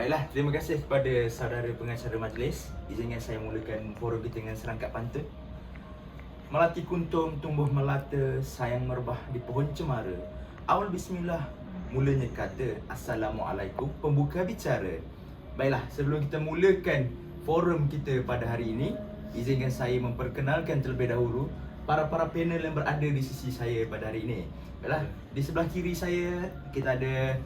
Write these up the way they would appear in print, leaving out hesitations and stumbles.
Baiklah, terima kasih kepada saudara pengacara majlis. Izinkan saya mulakan forum kita dengan serangkap pantun. Melati kuntum tumbuh melata, sayang merbah di pohon cemara. Awal bismillah, mulanya kata Assalamualaikum, pembuka bicara. Baiklah, sebelum kita mulakan forum kita pada hari ini, izinkan saya memperkenalkan terlebih dahulu para panel yang berada di sisi saya pada hari ini. Baiklah, di sebelah kiri saya kita ada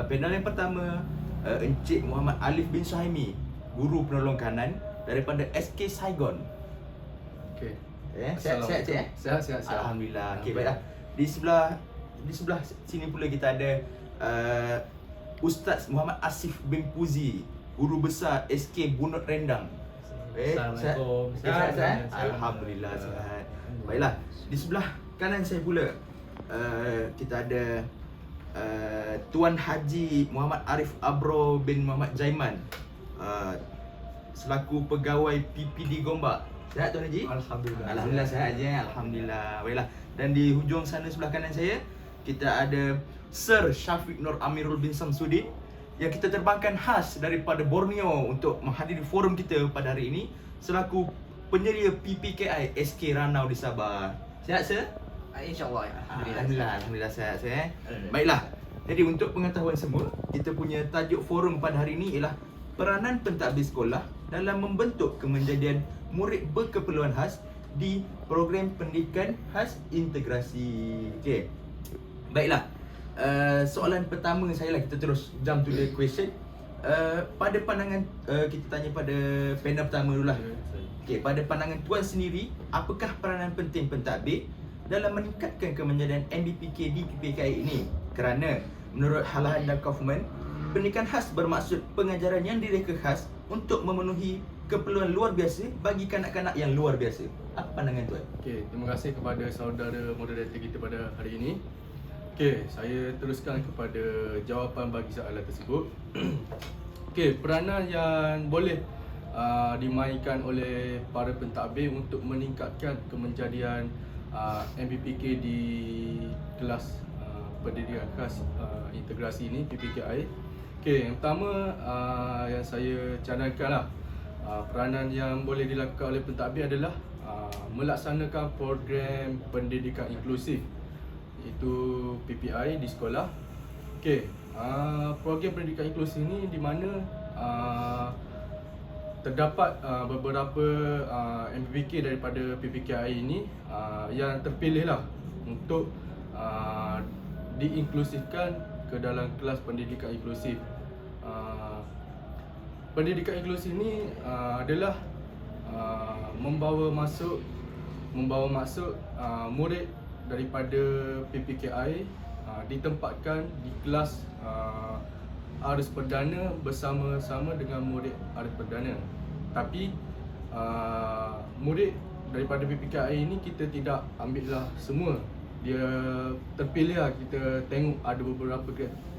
panel yang pertama, Encik Muhammad Alif bin Suhaimi, guru penolong kanan daripada SK Saigon. Okey. Sihat cik Sihat. Alhamdulillah. Okey, baiklah. Di sebelah sini pula kita ada Ustaz Muhammad Asif bin Puzi, guru besar SK Bunut Rendang. Assalamualaikum. Sihat. Alhamdulillah sihat. Baiklah, di sebelah kanan saya pula kita ada Tuan Haji Muhammad Arif Abro bin Muhammad Jaiman, selaku pegawai PPD Gombak. Sihat Tuan Haji? Alhamdulillah. Alhamdulillah sihat je. Alhamdulillah. Baiklah. Dan di hujung sana sebelah kanan saya kita ada Sir Syafiq Nur Amirul bin Samsudin yang kita terbangkan khas daripada Borneo untuk menghadiri forum kita pada hari ini selaku penyedia PPKI SK Ranau di Sabah. Sihat Sir? InsyaAllah. Alhamdulillah sihat saya. Baiklah. Jadi untuk pengetahuan semua, kita punya tajuk forum pada hari ini ialah peranan pentadbir sekolah dalam membentuk kemenjadian murid berkeperluan khas di program pendidikan khas integrasi. Okey. Baiklah. Soalan pertama saya lah, kita terus jump to the question. Pada pandangan kita tanya pada panel pertama dulu lah. Okey, pada pandangan tuan sendiri, apakah peranan penting pentadbir dalam meningkatkan kemenjadian MBPK di PPKI ini? Kerana menurut Halahan dan Kaufman, pendidikan khas bermaksud pengajaran yang direka khas untuk memenuhi keperluan luar biasa bagi kanak-kanak yang luar biasa. Apa pandangan tuan? Okey, terima kasih kepada saudara moderator kita pada hari ini. Okey, saya teruskan kepada jawapan bagi soalan tersebut. Okey, peranan yang boleh dimainkan oleh para pentadbir untuk meningkatkan kemenjadian MBPK di kelas pendidikan khas integrasi ini, PPKI. Okey, yang pertama yang saya cadangkanlah, peranan yang boleh dilakukan oleh pentadbir adalah melaksanakan program pendidikan inklusif, iaitu PPI di sekolah. Okey, program pendidikan inklusif ini di mana terdapat beberapa MBPK daripada PPKI ini yang terpilihlah untuk diinklusifkan ke dalam kelas pendidikan inklusif. Pendidikan inklusif ini adalah membawa masuk murid daripada PPKI ditempatkan di kelas arus perdana bersama-sama dengan murid arus perdana. Tapi murid daripada PPKI ini kita tidak ambillah semua. Dia terpilih lah, kita tengok ada beberapa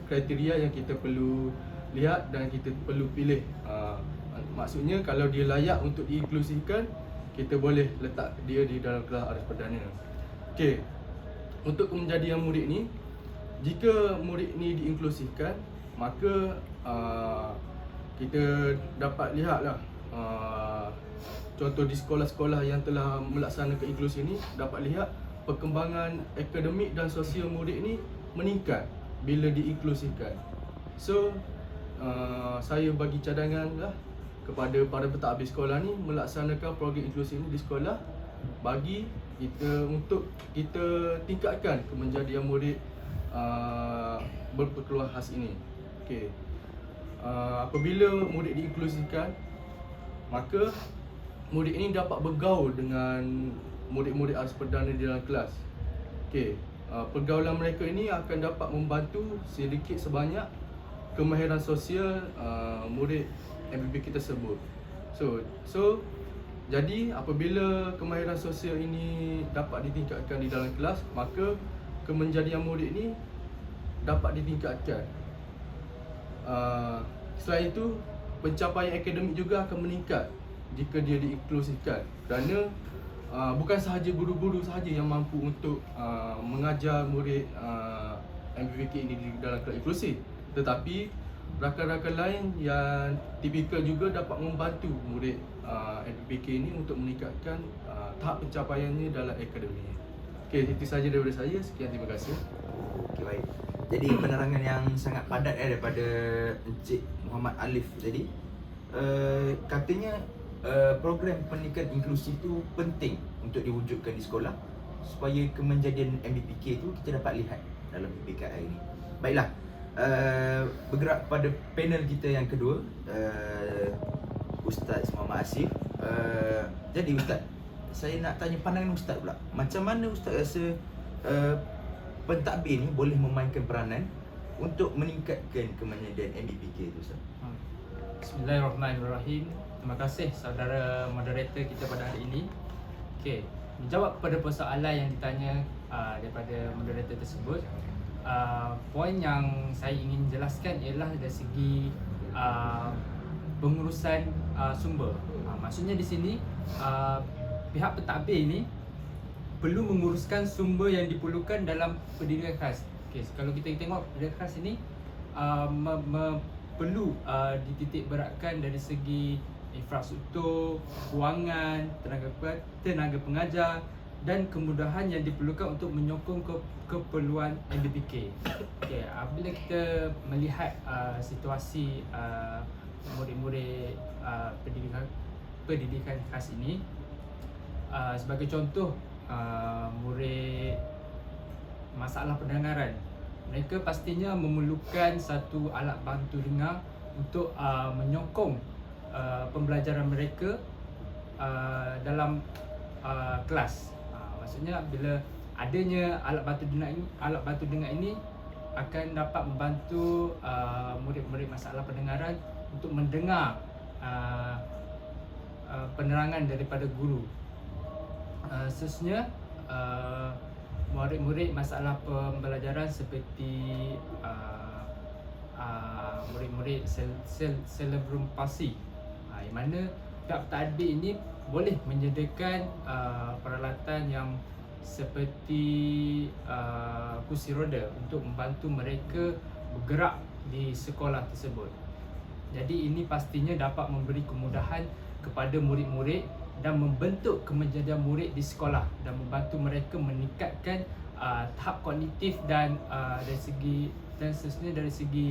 kriteria yang kita perlu lihat dan kita perlu pilih. Maksudnya kalau dia layak untuk diinklusifkan, kita boleh letak dia di dalam kelas arus perdana. Okey, untuk kemenjadian murid ni, jika murid ni diinklusifkan, maka kita dapat lihatlah contoh di sekolah-sekolah yang telah melaksanakan inklusi ini, dapat lihat perkembangan akademik dan sosial murid ni meningkat bila diinklusifkan. So saya bagi cadangan lah kepada para pentadbir sekolah ni melaksanakan program inklusi ini di sekolah bagi kita, untuk kita tingkatkan kemenjadian murid berkeperluan khas ini. Okey. Apabila murid diinklusifkan, maka murid ini dapat bergaul dengan murid-murid arus perdana di dalam kelas. Okey, pergaulan mereka ini akan dapat membantu sedikit sebanyak kemahiran sosial murid MBPK tersebut. So jadi apabila kemahiran sosial ini dapat ditingkatkan di dalam kelas, maka kemenjadian murid ini dapat ditingkatkan. Selain itu, pencapaian akademik juga akan meningkat jika dia diinklusifkan, kerana bukan sahaja guru-guru sahaja yang mampu untuk mengajar murid MBPK ini di dalam kelas inklusif, tetapi rakan-rakan lain yang tipikal juga dapat membantu murid MPPK ini untuk meningkatkan tahap pencapaiannya dalam akademik. Okey, itu sahaja daripada saya. Sekian, terima kasih. Okey, baik. Jadi penerangan yang sangat padat daripada Encik Muhammad Alif tadi. Katanya program pendidikan inklusif tu penting untuk diwujudkan di sekolah supaya kemenjadian MBPK tu kita dapat lihat dalam PPKI ini. Baiklah, bergerak pada panel kita yang kedua, Ustaz Muhammad Asif. Jadi Ustaz, saya nak tanya pandangan Ustaz pula. Macam mana Ustaz rasa pentadbir ni boleh memainkan peranan untuk meningkatkan kemenjadian MBPK tu, Ustaz? Bismillahirrahmanirrahim. Terima kasih saudara moderator kita pada hari ini. Okey, menjawab kepada persoalan yang ditanya daripada moderator tersebut, poin yang saya ingin jelaskan ialah dari segi pengurusan sumber. Maksudnya di sini pihak pentadbir ini perlu menguruskan sumber yang diperlukan dalam pendidikan khas. Okey, kalau kita tengok pendidikan khas ini perlu dititik beratkan dari segi infrastruktur, kewangan, tenaga pengajar dan kemudahan yang diperlukan untuk menyokong keperluan MBPK. Okay, apabila kita melihat situasi murid-murid pendidikan khas ini, sebagai contoh, murid masalah pendengaran, mereka pastinya memerlukan satu alat bantu dengar untuk menyokong pembelajaran mereka dalam kelas. Maksudnya bila adanya alat bantu dengar ini akan dapat membantu murid-murid masalah pendengaran untuk mendengar penerangan daripada guru. Seterusnya, murid-murid masalah pembelajaran seperti murid-murid cerebrum palsy, yang mana pihak pentadbir ini boleh menyediakan peralatan yang seperti kursi roda untuk membantu mereka bergerak di sekolah tersebut. Jadi ini pastinya dapat memberi kemudahan kepada murid-murid dan membentuk kemenjadian murid di sekolah dan membantu mereka meningkatkan tahap kognitif dan seterusnya dari segi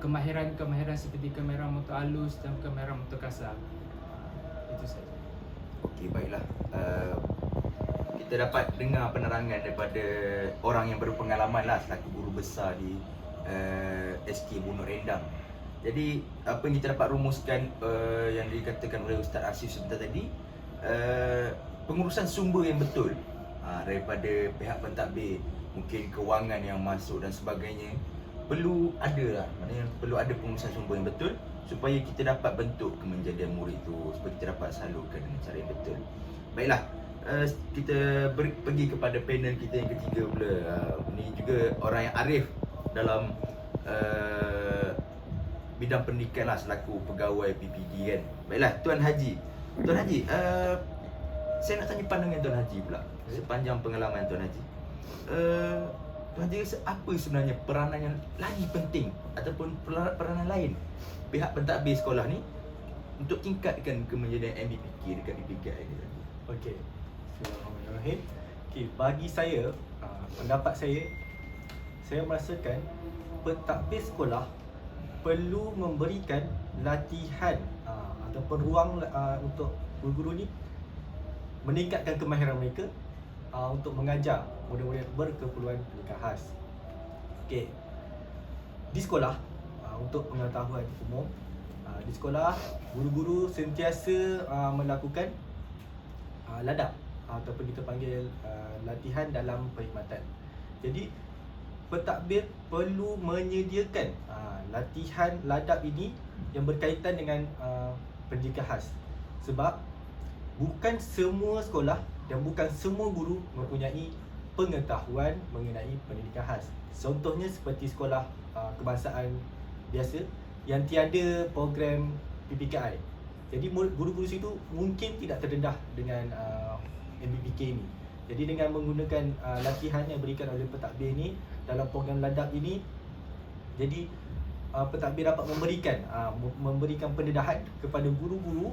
kemahiran seperti kamera motor halus dan kamera motor kasar. Itu saja. Okey, baiklah. Kita dapat dengar penerangan daripada orang yang berpengalaman lah selaku guru besar di SK Bunur Rendang. Jadi apa yang kita dapat rumuskan yang dikatakan oleh Ustaz Asif sebentar tadi, pengurusan sumber yang betul daripada pihak pentadbir, mungkin kewangan yang masuk dan sebagainya, perlu ada lah. Maknanya perlu ada pengurusan sumber yang betul supaya kita dapat bentuk kemenjadian murid tu, supaya kita dapat salurkan dengan cara yang betul. Baiklah, kita pergi kepada panel kita yang ketiga pula. Ini juga orang yang arif dalam bidang pendidikan lah, selaku pegawai PPD kan. Baiklah, Tuan Haji. Tuan Haji, saya nak tanya pandangan Tuan Haji pula. Sepanjang pengalaman Tuan Haji, Tuan Haji rasa apa sebenarnya peranan yang lagi penting ataupun peranan lain pihak pentadbir sekolah ni untuk tingkatkan kemenjadian MBPK dekat PPKI ni? Okey, Bismillahirrahmanirrahim. Okey, bagi saya, pendapat saya merasakan pentadbir sekolah perlu memberikan latihan ataupun ruang untuk guru-guru ni meningkatkan kemahiran mereka untuk mengajar murid-murid berkeperluan pendidikan khas. Okey, di sekolah, untuk pengetahuan umum, di sekolah guru-guru sentiasa melakukan ladap ataupun kita panggil latihan dalam perkhidmatan. Jadi pentadbir perlu menyediakan latihan ladap ini yang berkaitan dengan pendidikan khas, sebab bukan semua sekolah dan bukan semua guru mempunyai pengetahuan mengenai pendidikan khas. Contohnya seperti sekolah kebangsaan biasa yang tiada program PPKI. Jadi guru-guru situ mungkin tidak terdedah dengan MBPK ini. Jadi dengan menggunakan latihan yang diberikan oleh pentadbir ini dalam program ladap ini, jadi pentadbir dapat memberikan pendedahan kepada guru-guru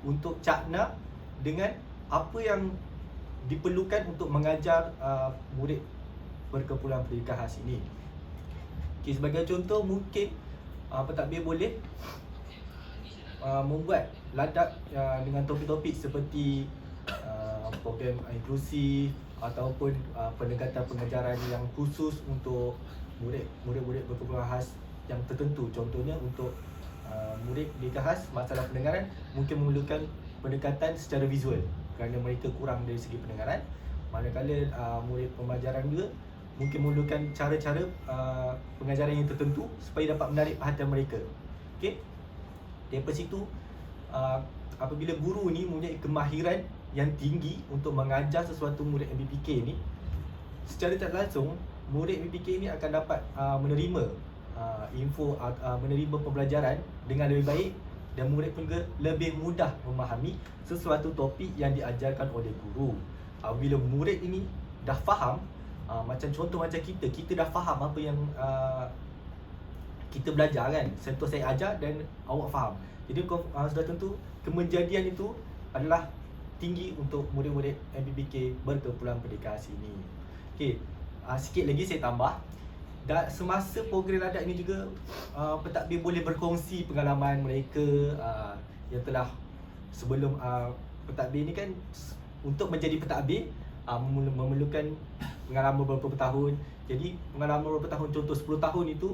untuk cakna dengan apa yang diperlukan untuk mengajar murid berkeperluan pendidikan khas ini. Okay, sebagai contoh, mungkin pentadbir boleh membuat ladap dengan topik-topik seperti program inklusif ataupun pendekatan pengajaran yang khusus untuk murid-murid berkeperluan khas yang tertentu. Contohnya untuk murid pendidikan khas masalah pendengaran mungkin memerlukan pendekatan secara visual kerana mereka kurang dari segi pendengaran. Manakala murid pembelajaran juga mungkin memerlukan cara-cara pengajaran yang tertentu supaya dapat menarik perhatian mereka. Okey. Daripada situ, apabila guru ni mempunyai kemahiran yang tinggi untuk mengajar sesuatu murid MBPK ni, secara tak langsung murid MBPK ni akan dapat menerima menerima pembelajaran dengan lebih baik, dan murid pun juga lebih mudah memahami sesuatu topik yang diajarkan oleh guru. Bila murid ini dah faham, macam contoh macam kita dah faham apa yang kita belajar kan. Contoh saya ajar dan awak faham. Jadi sudah tentu kemenjadian itu adalah tinggi untuk murid-murid MBPK berkeperluan pendidikan khas ini. Okey, sikit lagi saya tambah. Dan semasa program ladap ini juga pentadbir boleh berkongsi pengalaman mereka yang telah sebelum pentadbir ini kan, untuk menjadi pentadbir memerlukan pengalaman beberapa tahun. Jadi pengalaman beberapa tahun, contoh 10 tahun itu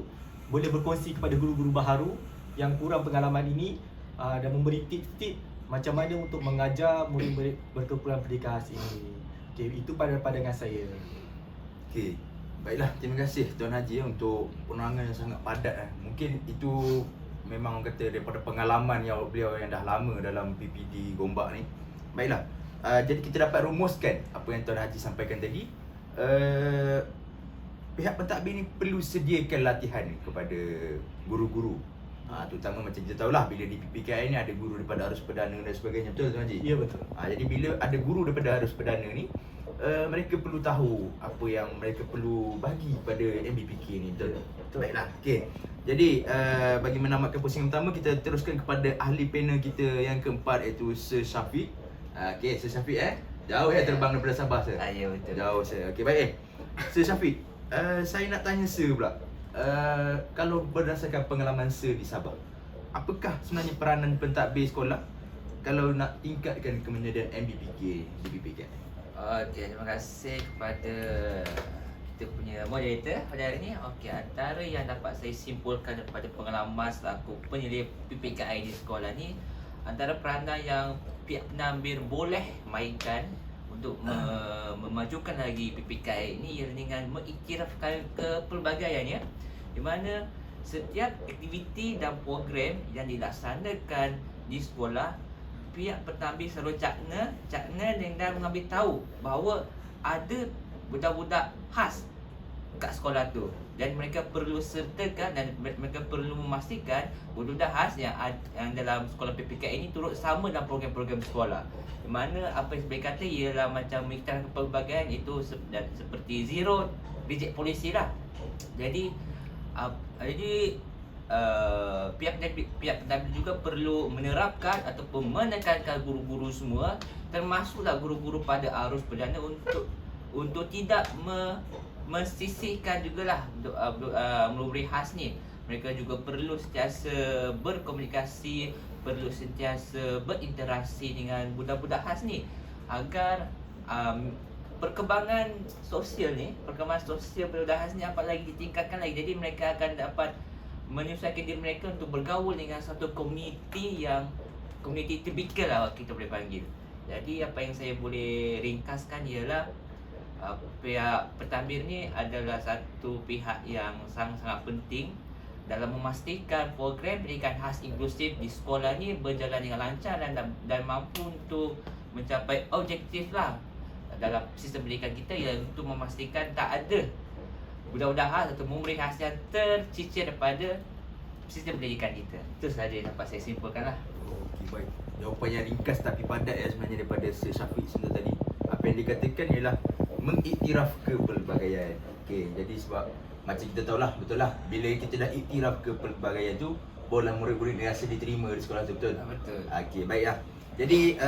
boleh berkongsi kepada guru-guru baharu yang kurang pengalaman ini dan memberi tips-tips macam mana untuk mengajar murid-murid berkeperluan pendidikan khas ini. Okey, itu pada pandangan saya. Okey. Baiklah, terima kasih Tuan Haji untuk penerangan yang sangat padat. Mungkin itu memang orang kata daripada pengalaman yang beliau yang dah lama dalam PPD Gombak ni. Baiklah, jadi kita dapat rumuskan apa yang Tuan Haji sampaikan tadi. Pihak pentadbir ni perlu sediakan latihan kepada guru-guru. Terutama macam kita tahulah, bila di PPKI ni ada guru daripada Arus Perdana dan sebagainya. Betul Tuan Haji? Ya, betul. Jadi bila ada guru daripada Arus Perdana ni, mereka perlu tahu apa yang mereka perlu bagi pada MBPK ni. Betul? Baiklah. Okey. Jadi bagi menamatkan pusingan pertama, kita teruskan kepada ahli panel kita yang keempat, iaitu Sir Syafiq. Okey, Sir Syafiq jauh terbang daripada Sabah Sir. Ya, betul. Jauh Sir. Okey, baik. Sir Syafiq, saya nak tanya Sir pula. Kalau berdasarkan pengalaman Sir di Sabah, apakah sebenarnya peranan pentadbir sekolah kalau nak tingkatkan kemenjadian MBPK di PPKI? Okey, terima kasih kepada kita punya moderator pada hari ini. Okey, antara yang dapat saya simpulkan daripada pengalaman selaku penyelidik PPKI di sekolah ni, antara peranan yang pihak penambil boleh mainkan untuk memajukan lagi PPKI ini ialah dengan mengiktirafkan kepelbagaiannya, di mana setiap aktiviti dan program yang dilaksanakan di sekolah, pihak pentadbir selalu cakna dan mengambil tahu bahawa ada budak-budak khas kat sekolah tu, dan mereka perlu sertakan dan mereka perlu memastikan budak-budak khas yang dalam sekolah PPKI ini turut sama dalam program-program sekolah. Di mana apa yang saya kata ialah macam mengiktirafkan kepelbagaian itu seperti zero reject polisi lah. Jadi pihak pentadbir juga perlu menerapkan ataupun menekankan guru-guru semua, termasuklah guru-guru pada Arus Perdana untuk tidak mensisihkan jugalah murid khas ni. Mereka juga perlu sentiasa berkomunikasi, perlu sentiasa berinteraksi dengan budak-budak khas ni agar perkembangan sosial budak khas ni apa lagi ditingkatkan lagi. Jadi mereka akan dapat menyesuaikan diri mereka untuk bergaul dengan satu komuniti tipikal lah kita boleh panggil. Jadi apa yang saya boleh ringkaskan ialah pihak pentadbir ni adalah satu pihak yang sangat-sangat penting dalam memastikan program pendidikan khas inklusif di sekolah ni berjalan dengan lancar dan mampu untuk mencapai objektif lah dalam sistem pendidikan kita, ialah untuk memastikan tak ada budak-budak khas atau murid khas yang tercicir daripada sistem pendidikan kita. Itu sahaja yang dapat saya simpulkan lah. Okey, baik. Jawapan yang ringkas tapi padat sebenarnya daripada Sir Syafiq sebentar tadi. Apa yang dikatakan ialah mengiktiraf kepelbagaian. Okey, jadi sebab macam kita tahulah, betul lah, bila kita dah iktiraf kepelbagaian tu, barulah murid-murid ni rasa diterima di sekolah tu, betul? Betul. Okey, baiklah. Jadi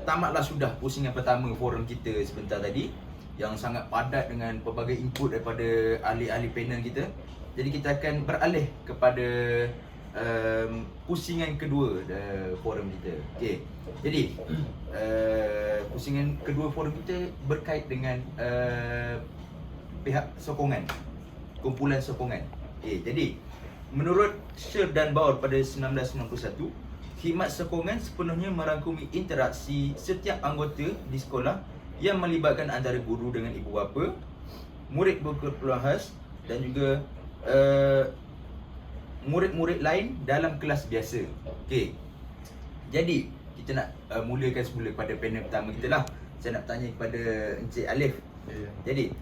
tamatlah sudah pusingan pertama forum kita sebentar tadi yang sangat padat dengan pelbagai input daripada ahli-ahli panel kita. Jadi kita akan beralih kepada pusingan kedua forum kita. Okey. Jadi pusingan kedua forum kita berkait dengan pihak sokongan, kumpulan sokongan. Okey, jadi menurut Sher dan Baur pada 1991, khidmat sokongan sepenuhnya merangkumi interaksi setiap anggota di sekolah yang melibatkan antara guru dengan ibu bapa, murid berkeperluan khas dan juga murid-murid lain dalam kelas biasa. Okey. Jadi kita nak mulakan semula pada panel pertama kita lah. Saya nak tanya kepada Encik Alif. Jadi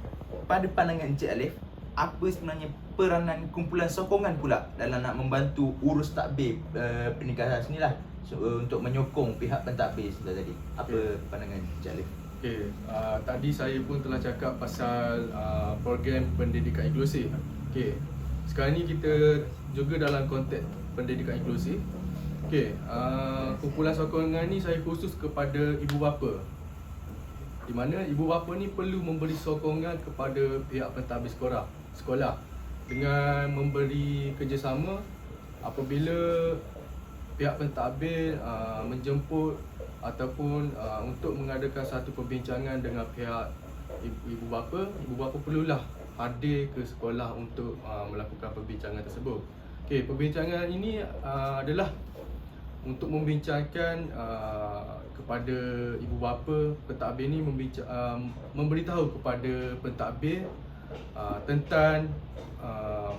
pada pandangan Encik Alif, apa sebenarnya peranan kumpulan sokongan pula dalam nak membantu urus takbir pernikahan ni lah, untuk menyokong pihak pentadbir tadi? Apa pandangan Encik Alif? Okey, tadi saya pun telah cakap pasal program pendidikan inklusif. Okey, sekarang ni kita juga dalam konteks pendidikan inklusif. Okey, kumpulan sokongan ni saya khusus kepada ibu bapa, di mana ibu bapa ni perlu memberi sokongan kepada pihak pentadbir sekolah dengan memberi kerjasama apabila pihak pentadbir menjemput ataupun untuk mengadakan satu perbincangan dengan pihak ibu bapa perlulah hadir ke sekolah untuk melakukan perbincangan tersebut. Okey, perbincangan ini adalah untuk membincangkan kepada ibu bapa pentadbir ni, memberitahu kepada pentadbir tentang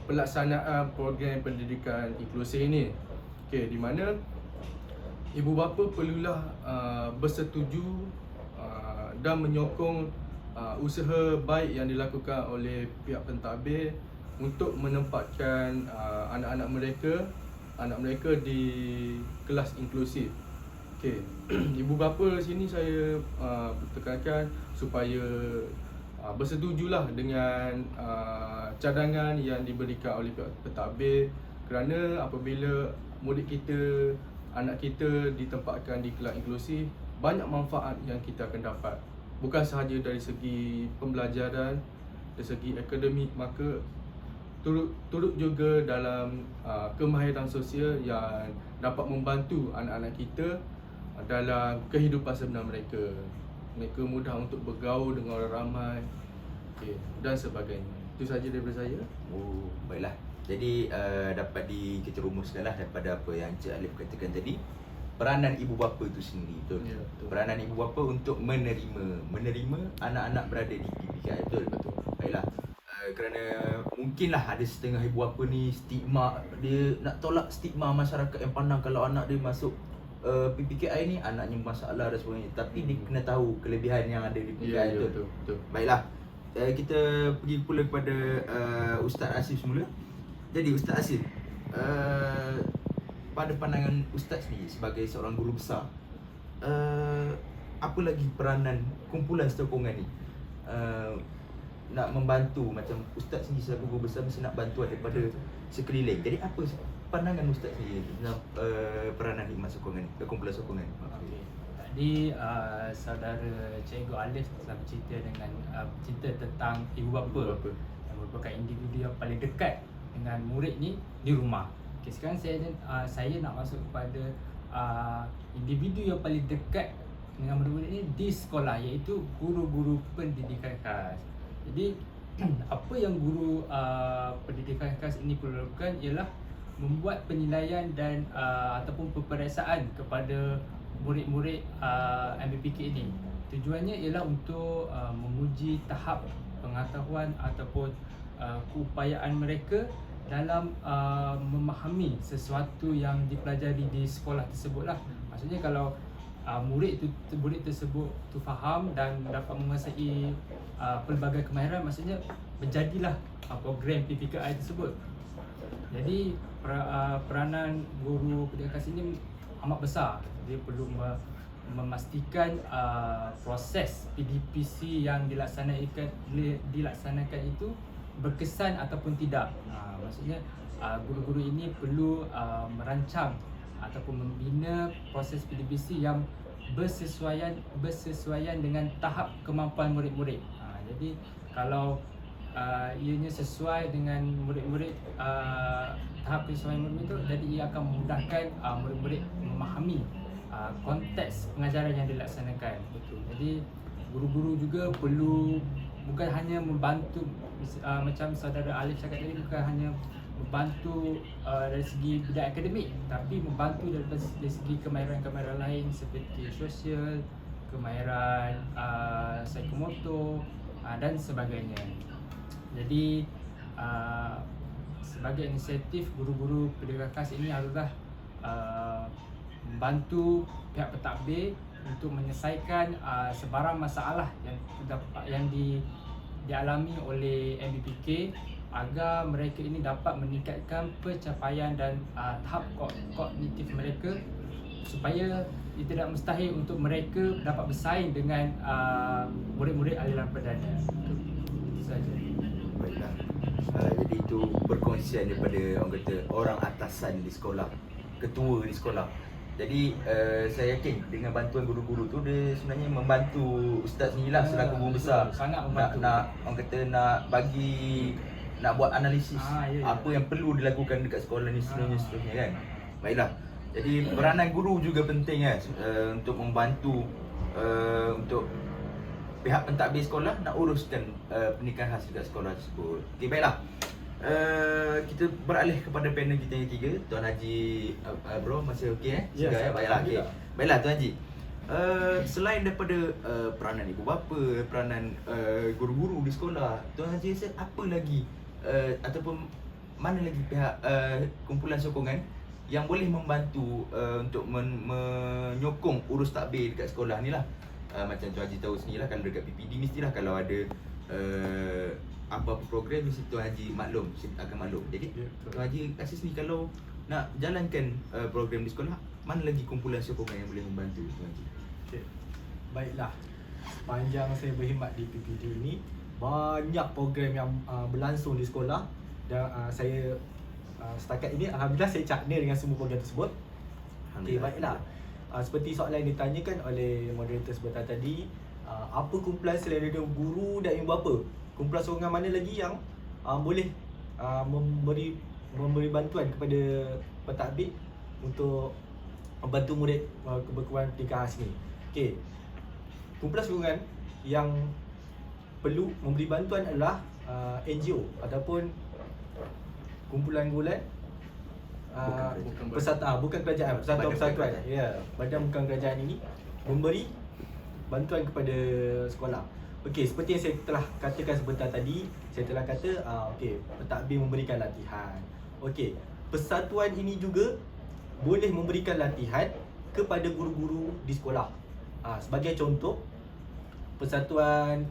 pelaksanaan program pendidikan inklusif ini. Okey, di mana ibu bapa perlulah bersetuju dan menyokong usaha baik yang dilakukan oleh pihak pentadbir untuk menempatkan anak-anak mereka di kelas inklusif. Okey, ibu bapa sini saya tekankan supaya bersetujulah dengan cadangan yang diberikan oleh pihak pentadbir, kerana apabila murid kita, anak kita ditempatkan di kelas inklusif, banyak manfaat yang kita akan dapat. Bukan sahaja dari segi pembelajaran, dari segi akademik, maka turut juga dalam kemahiran sosial yang dapat membantu anak-anak kita dalam kehidupan sebenar mereka. Mereka mudah untuk bergaul dengan orang ramai, dan sebagainya. Itu sahaja daripada saya. Oh, baiklah. Jadi dapat kita rumuskanlah daripada apa yang Encik Alif katakan tadi, peranan ibu bapa itu sendiri, betul? Ya, betul. Peranan ibu bapa untuk menerima anak-anak berada di PPKI, betul? Betul. Baiklah. Kerana mungkinlah ada setengah ibu bapa ni stigma, dia nak tolak stigma masyarakat yang pandang kalau anak dia masuk PPKI ni anaknya masalah dan sebagainya. Tapi dia kena tahu kelebihan yang ada di PPKI, betul? Betul. Baiklah. Kita pergi pula kepada Ustaz Asif semula. Jadi Ustaz Asif, pada pandangan Ustaz ni sebagai seorang guru besar, apa lagi peranan kumpulan sokongan ni nak membantu? Macam Ustaz sendiri sebagai guru besar mesti nak bantuan daripada sekeliling. Jadi apa pandangan Ustaz ni tentang peranan khidmat sokongan ni, kumpulan sokongan ni? Okay. Tadi saudara Cikgu Alif telah bercerita tentang ibu bapa yang merupakan individu yang paling dekat dengan murid ni di rumah. Okay, sekarang saya nak masuk kepada individu yang paling dekat dengan murid-murid ni di sekolah, iaitu guru-guru pendidikan khas. Jadi apa yang guru pendidikan khas ini perlu lakukan ialah membuat penilaian dan ataupun peperiksaan kepada murid-murid MBPK ini. Tujuannya ialah untuk menguji tahap pengetahuan ataupun keupayaan mereka dalam memahami sesuatu yang dipelajari di sekolah tersebutlah. Maksudnya kalau murid tersebut tu faham dan dapat menguasai pelbagai kemahiran, maksudnya menjadilah program PPKI tersebut. Jadi peranan guru pendidikan khas ini amat besar. Dia perlu memastikan proses PDPC yang dilaksanakan itu berkesan ataupun tidak. Maksudnya guru-guru ini perlu merancang ataupun membina proses PDBC yang bersesuaian dengan tahap kemampuan murid-murid. Jadi kalau ianya sesuai dengan murid-murid, tahap kesesuaian murid itu, jadi ia akan memudahkan murid-murid memahami konteks pengajaran yang dilaksanakan. Betul. Jadi guru-guru juga perlu bukan hanya membantu, macam saudara Alif cakap tadi, bukan hanya membantu dari segi bidang akademik, tapi membantu dari segi kemahiran-kemahiran lain seperti sosial, kemahiran psikomotor dan sebagainya. Jadi sebagai inisiatif, guru-guru pendidikan khas ini adalah membantu pihak pentadbir untuk menyelesaikan sebarang masalah yang dialami oleh MBPK, agar mereka ini dapat meningkatkan pencapaian dan tahap kognitif mereka, supaya tidak mustahil untuk mereka dapat bersaing dengan murid-murid aliran perdana. Itu saja. Baiklah. Jadi itu perkongsian daripada orang atasan di sekolah, ketua di sekolah. Jadi saya yakin dengan bantuan guru-guru tu, dia sebenarnya membantu ustaz ni lah selaku guru besar. Sangat membantu. Nak nak buat analisis Ya. apa yang perlu dilakukan dekat sekolah ni seterusnya kan. Baiklah. Jadi peranan guru juga penting kan, untuk membantu untuk pihak pentadbir sekolah nak uruskan pendidikan khas dekat sekolah tersebut. Okey, baiklah. Kita beralih kepada panel kita yang ketiga. Tuan Haji, bro, masih okey Ya, Sudah, baiklah. Okey. Alhamdulillah. Baiklah Tuan Haji. Selain daripada peranan ibu bapa, peranan guru-guru di sekolah, Tuan Haji rasa apa lagi ataupun mana lagi pihak kumpulan sokongan yang boleh membantu untuk menyokong urus takbir dekat sekolah ni lah? Macam Tuan Haji tahu sendiri lah, kalau dekat PPD mestilah kalau ada apa-apa program mesti Tuan Haji akan maklum. Jadi Tuan Haji rasa sendiri kalau nak jalankan program di sekolah, mana lagi kumpulan sokongan yang boleh membantu Tuan Haji? Okay. Baiklah, sepanjang saya berkhidmat di PPD ini, banyak program yang berlangsung di sekolah, dan saya setakat ini alhamdulillah saya cakna dengan semua program tersebut. Okey, baiklah. Seperti soalan yang ditanyakan oleh moderator sebentar tadi, apa kumpulan selain daripada guru dan ibu bapa? Kumpulan sokongan mana lagi yang boleh memberi bantuan kepada pentadbir untuk membantu murid berkekurangan pendidikan khas ni? Okey. Kumpulan sokongan yang perlu memberi bantuan adalah NGO ataupun kumpulan-kumpulan bukan kerajaan, persatuan persatuan. Ya, badan bukan kerajaan ini memberi bantuan kepada sekolah. Okey, seperti yang saya telah katakan sebentar tadi, saya telah kata okey, pentadbir memberikan latihan. Okey, persatuan ini juga boleh memberikan latihan kepada guru-guru di sekolah. Sebagai contoh, Persatuan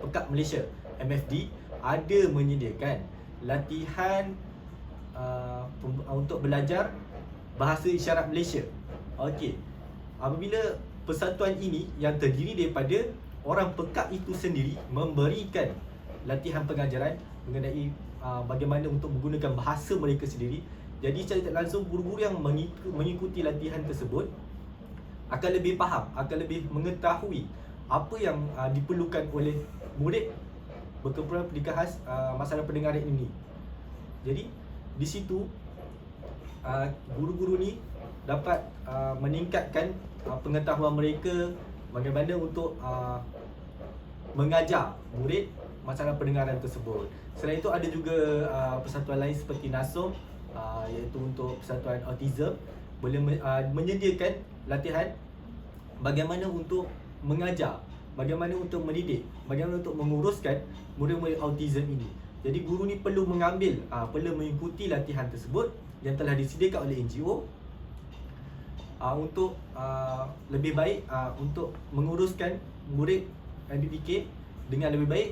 Pekat Malaysia MFD ada menyediakan latihan untuk belajar bahasa isyarat Malaysia. Okey. Apabila persatuan ini yang terdiri daripada orang pekat itu sendiri memberikan latihan pengajaran mengenai bagaimana untuk menggunakan bahasa mereka sendiri, jadi secara tak langsung guru-guru yang mengikuti latihan tersebut akan lebih faham, akan lebih mengetahui apa yang diperlukan oleh murid berkekurangan pendidikan khas masalah pendengaran ini. Jadi di situ guru-guru ni dapat meningkatkan pengetahuan mereka bagaimana untuk mengajar murid masalah pendengaran tersebut. Selain itu ada juga persatuan lain seperti NASOM, iaitu untuk persatuan autism, boleh menyediakan latihan bagaimana untuk mengajar, bagaimana untuk mendidik, bagaimana untuk menguruskan murid-murid autism ini. Jadi guru ni perlu perlu mengikuti latihan tersebut yang telah disediakan oleh NGO untuk lebih baik untuk menguruskan murid MBPK dengan lebih baik,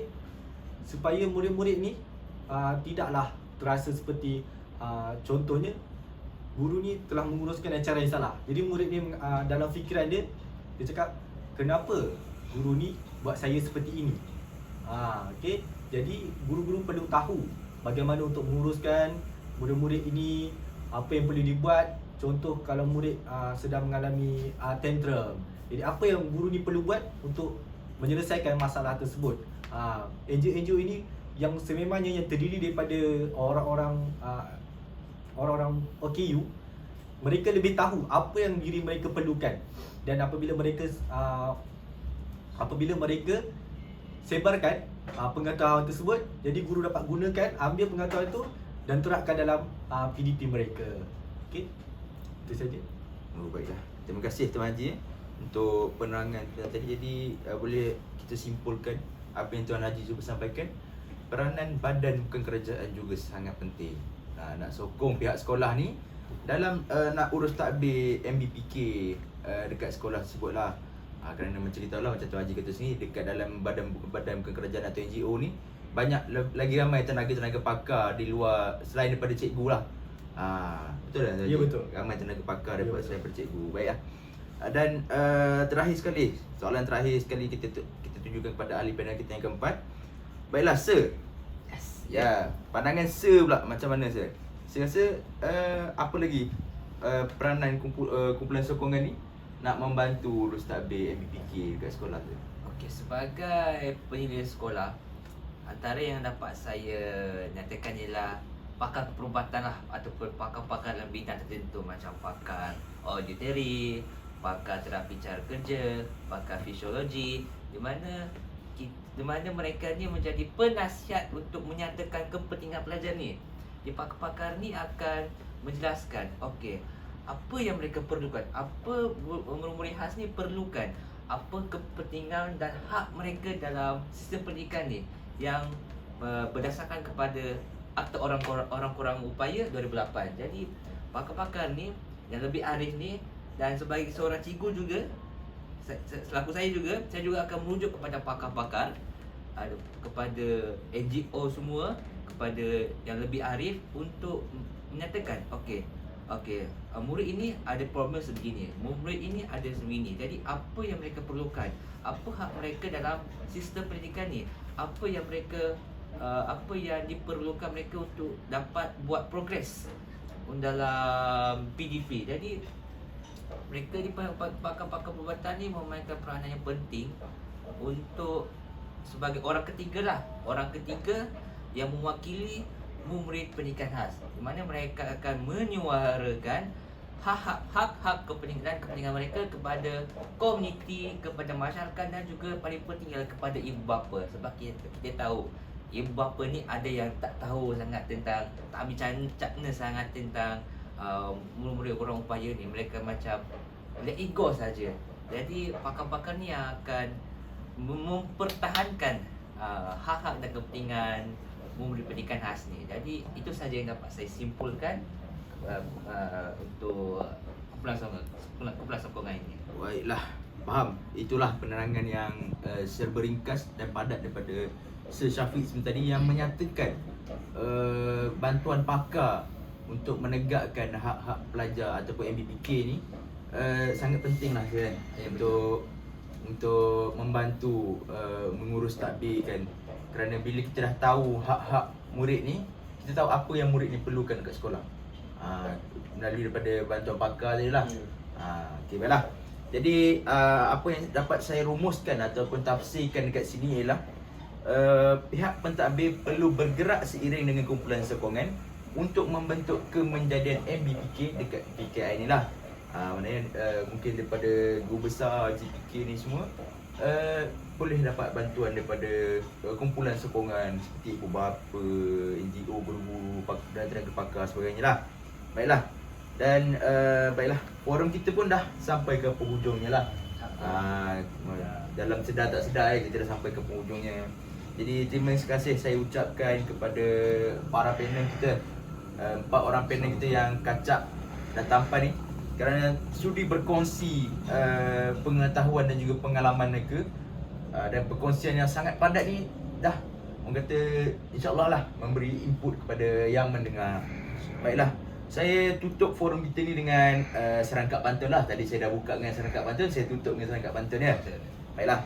supaya murid-murid ni tidaklah terasa seperti contohnya guru ni telah menguruskan acara yang salah. Jadi murid ni dalam fikiran dia cakap, kenapa guru ni buat saya seperti ini? Okey. Jadi guru-guru perlu tahu bagaimana untuk menguruskan murid-murid ini, apa yang perlu dibuat. Contoh kalau murid sedang mengalami tantrum. Jadi apa yang guru ni perlu buat untuk menyelesaikan masalah tersebut. NGO ini yang sememangnya yang terdiri daripada orang-orang OKU, mereka lebih tahu apa yang diri mereka perlukan. Dan apabila mereka sebarkan pengetahuan tersebut, jadi guru dapat gunakan, ambil pengetahuan itu dan terapkan dalam PDP mereka. Okey, itu saja. Oh, baiklah. Terima kasih Tuan Haji untuk penerangan tadi. Jadi boleh kita simpulkan apa yang Tuan Haji cuba sampaikan. Peranan badan bukan kerajaan juga sangat penting. Nak sokong pihak sekolah ni dalam nak urus takbir MBPK dekat sekolah tersebut lah. Kerana macam kita tahu lah, macam Tuan Haji kata sini, dekat dalam badan bukan kerajaan atau NGO ni banyak lagi ramai tenaga-tenaga pakar di luar selain daripada cikgu lah. Betul tak? Ya, betul. Ramai tenaga pakar Ya, daripada betul. selain daripada cikgu. Baik lah. Dan terakhir sekali, soalan terakhir sekali kita tunjukkan kepada ahli panel kita yang keempat. Baiklah, Sir. Ya, pandangan Sir pula macam mana Sir? Saya rasa apa lagi peranan kumpulan sokongan ni nak membantu urus takbir MBPK dekat sekolah tu? Okey, sebagai penyedia sekolah, antara yang dapat saya nyatakan ialah pakar perubatan lah, ataupun pakar-pakar dalam bidang tertentu macam pakar auditory, pakar terapi cara kerja, pakar fisiologi, di mana mereka ni menjadi penasihat untuk menyatakan kepentingan pelajar ni. Di pakar-pakar ni akan menjelaskan, okey, apa yang mereka perlukan, apa murid-murid khas ni perlukan, apa kepentingan dan hak mereka dalam sistem pendidikan ni yang berdasarkan kepada Akta Orang Kurang Upaya 2008. Jadi pakar-pakar ni yang lebih arif ni, dan sebagai seorang cikgu juga, selaku saya juga akan merujuk kepada pakar-pakar, kepada NGO semua, kepada yang lebih arif untuk menyatakan okey, murid ini ada problem sebegini, murid ini ada sebegini. Jadi apa yang mereka perlukan, apa hak mereka dalam sistem pendidikan ni, apa yang diperlukan mereka untuk dapat buat progres dalam PDP. Jadi mereka di pakar-pakar perubatan ni memainkan peranan yang penting untuk sebagai orang ketiga yang mewakili murid pendidikan khas, di mana mereka akan menyuarakan hak-hak kepentingan mereka kepada komuniti, kepada masyarakat, dan juga paling penting ialah kepada ibu bapa. Sebab kita tahu ibu bapa ni ada yang tak tahu sangat tentang, tak bincang sangat tentang murid-murid orang upaya ni. Mereka macam let it go saja. Jadi pakar-pakar ni akan mempertahankan hak-hak dan kepentingan murid pendidikan khas ni. Jadi itu saja yang dapat saya simpulkan untuk kumpulan sokongan ini. Baiklah, faham. Itulah penerangan yang serba ringkas dan padat daripada Sir Syafiq sebentar tadi yang menyatakan bantuan pakar untuk menegakkan hak-hak pelajar ataupun MBPK ni sangat penting lah kan, untuk membantu mengurus takbir kan. Kerana bila kita dah tahu hak-hak murid ni, kita tahu apa yang murid ni perlukan dekat sekolah. Melalui daripada bantuan pakar tadi lah. Okay, baiklah. Jadi apa yang dapat saya rumuskan ataupun tafsirkan dekat sini ialah pihak pentadbir perlu bergerak seiring dengan kumpulan sokongan untuk membentuk kemenjadian MBPK dekat PKI ni lah. Maknanya mungkin daripada guru besar GPK ni semua boleh dapat bantuan daripada kumpulan sokongan seperti ibu bapa, NGO, guru-guru dan tenaga pakar sebagainya lah. Baiklah. Dan baiklah, forum kita pun dah sampai ke penghujungnya lah. Dalam sedar tak sedar kita dah sampai ke penghujungnya. Jadi terima kasih saya ucapkan kepada para panel kita, 4 orang panel kita yang kacak dan tampan ni, kerana sudi berkongsi pengetahuan dan juga pengalaman mereka, dan perkongsian yang sangat padat ni dah orang kata insya-Allah lah memberi input kepada yang mendengar. Baiklah, saya tutup forum kita ni dengan serangkap pantun lah. Tadi saya dah buka dengan serangkap pantun, saya tutup dengan serangkap pantun ya. Baiklah.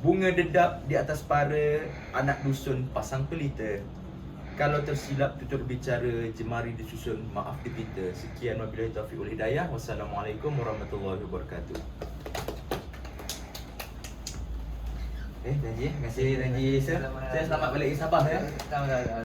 Bunga dedap di atas para, anak dusun pasang pelita. Kalau tersilap tutur bicara, jemari disusun, maaf dipinta. Sekian wabillahi taufiq wal hidayah. Wassalamualaikum warahmatullahi wabarakatuh. Janji. Terima kasih janji. Saya selamat balik ke Sabah ya. Selamat.